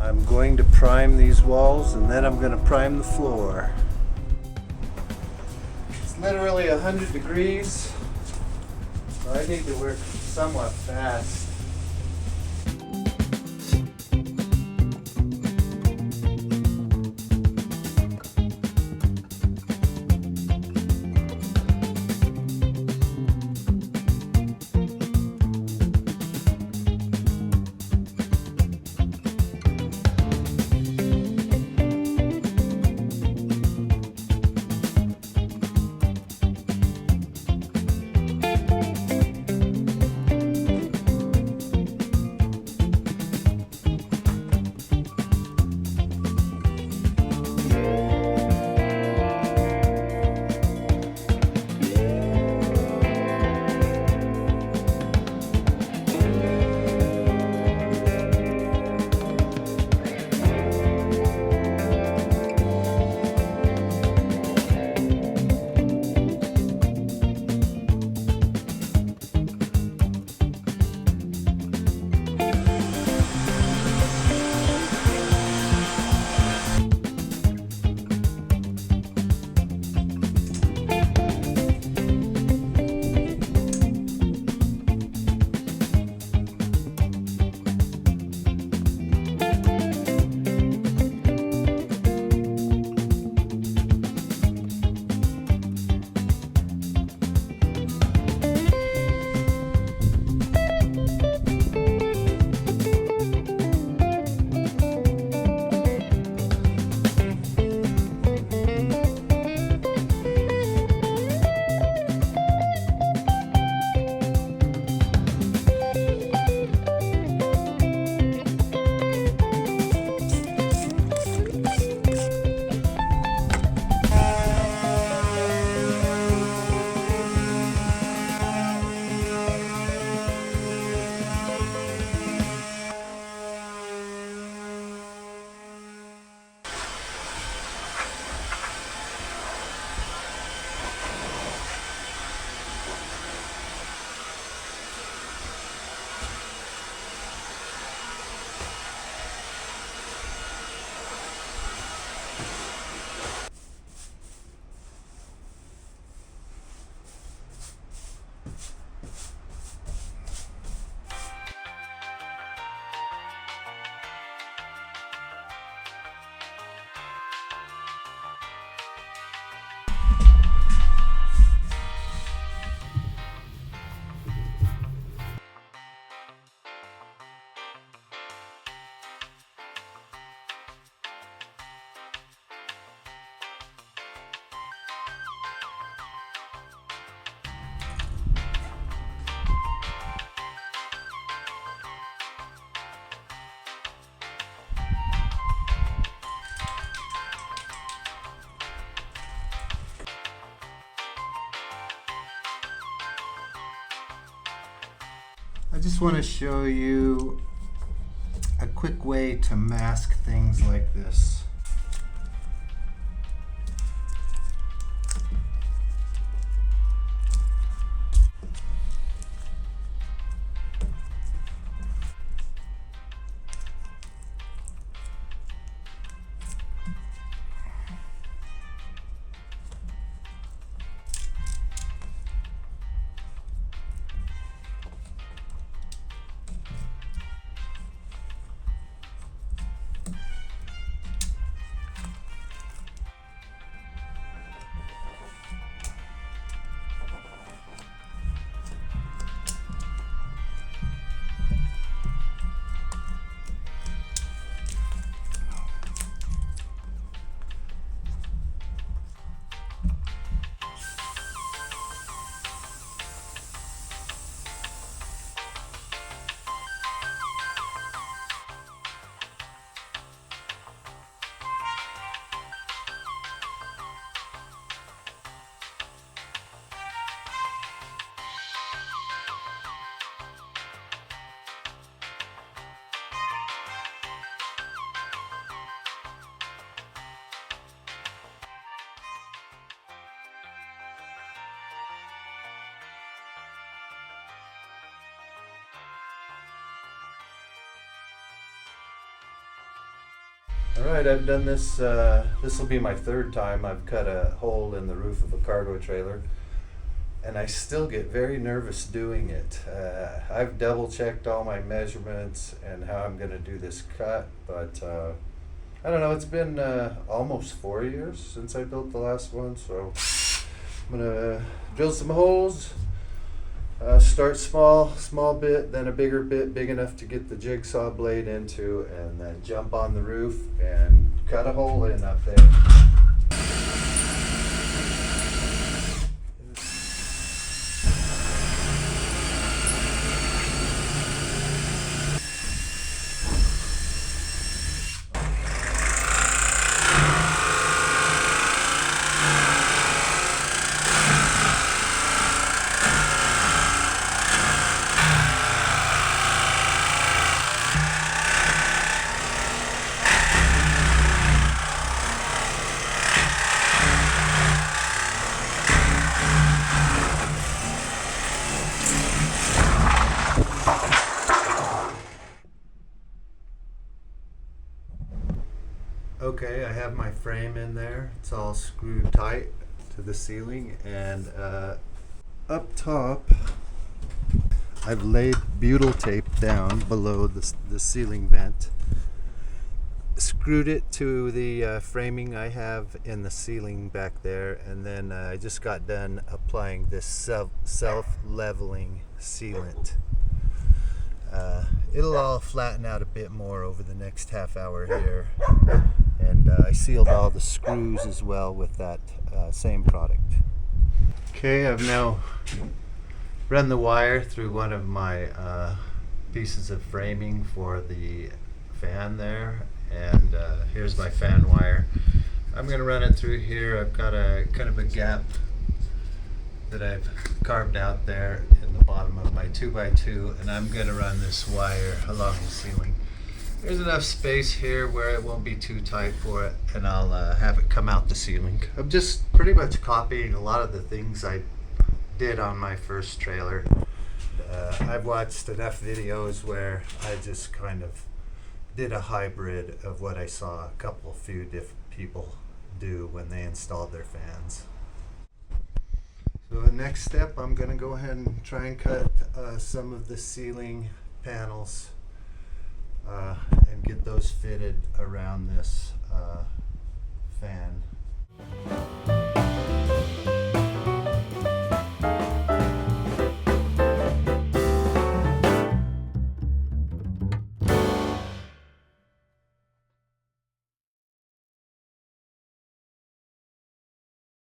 I'm going to prime these walls and then I'm going to prime the floor. It's literally 100 degrees, so I need to work somewhat fast. I just want to show you a quick way to mask things like this. Alright, I've done this, this will be my third time I've cut a hole in the roof of a cargo trailer, and I still get very nervous doing it. I've double checked all my measurements and how I'm going to do this cut, but I don't know, it's been almost 4 years since I built the last one, so I'm going to drill some holes. Start small bit, then a bigger bit, big enough to get the jigsaw blade into, and then jump on the roof and cut a hole in up there. Okay, I have my frame in there. It's all screwed tight to the ceiling, and up top I've laid butyl tape down below the ceiling vent, screwed it to the framing I have in the ceiling back there, and then I just got done applying this self-leveling sealant. It'll all flatten out a bit more over the next half hour here. And I sealed all the screws as well with that same product. Okay, I've now run the wire through one of my pieces of framing for the fan there, and here's my fan wire. I'm going to run it through here. I've got a kind of a gap that I've carved out there in the bottom of my 2x2, and I'm going to run this wire along the ceiling. There's enough space here where it won't be too tight for it, and I'll have it come out the ceiling. I'm just pretty much copying a lot of the things I did on my first trailer. I've watched enough videos where I just kind of did a hybrid of what I saw a few different people do when they installed their fans. So the next step, I'm going to go ahead and try and cut some of the ceiling panels and get those fitted around this fan.